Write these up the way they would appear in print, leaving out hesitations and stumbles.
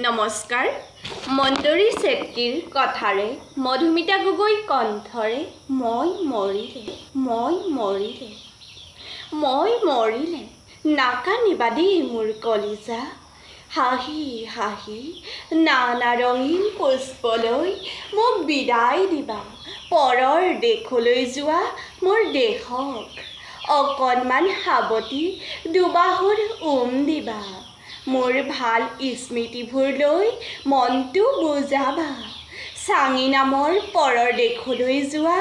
নমস্কাৰ মন্দৰী চেত্ৰীৰ কথাৰে মধুমিতা গগৈ কণ্ঠৰে মই মৰিলে নাকান্দিবা দেই মোৰ কলিজা হাঁহি হাঁহি নানা ৰঙীন পুষ্পলৈ মোক বিদায় দিবা পৰৰ দেশলৈ যোৱা মোৰ দেশক অকণমান সাৱটি দুবাহুৰ দিবা মোৰ ভাল স্মৃতিবোৰ লৈ মনটো বুজাবা চাঙি নামৰ পৰৰ দেশলৈ যোৱা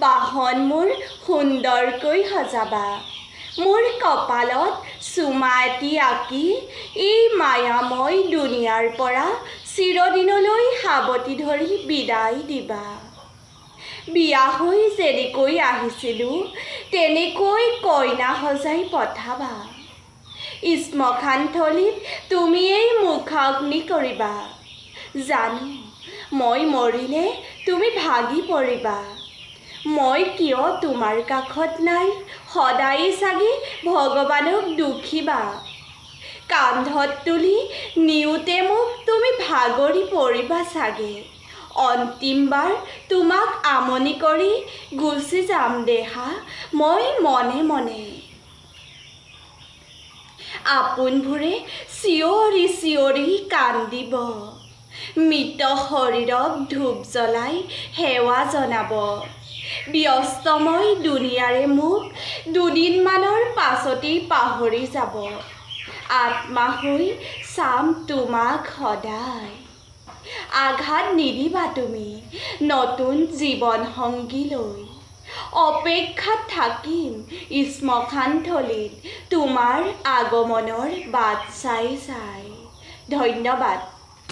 বাহন মোৰ সুন্দৰকৈ সজাবা মোৰ কপালত চুমা এটি আঁকি এই মায়াময় দুনিয়াৰ পৰা চিৰদিনলৈ সাৱটি ধৰি বিদায় দিবা বিয়া হৈ যেনেকৈ আহিছিলোঁ তেনেকৈ কইনা সজাই পঠাবা শ্মশানথলীত তুমিয়েই মুখাগ্নি কৰিবা জানো মই মৰিলে তুমি ভাগি পৰিবা মই কিয় তোমাৰ কাষত নাই সদায় চাগে ভগৱানক দুখিবা কান্ধত তুলি নিওঁতে মোক তুমি ভাগৰি পৰিবা চাগে অন্তিমবাৰ তোমাক আমনি কৰি গুচি যাম দেহা মই মনে মনে আপোনবোৰে চিঞৰি চিঞৰি কান্দিব মৃত শৰীৰক ধূপ জ্বলাই সেৱা জনাব ব্যস্তময় দুনিয়াৰে মোক দুদিনমানৰ পাছতেই পাহৰি যাব আত্মা হৈ চাম তোমাক সদায় আঘাত নিদিবা তুমি নতুন জীৱন সংগীলৈ অপেক্ষাত থাকিম শ্মশানথলীত তোমাৰ আগমনৰ বাট চাই ধন্যবাদ।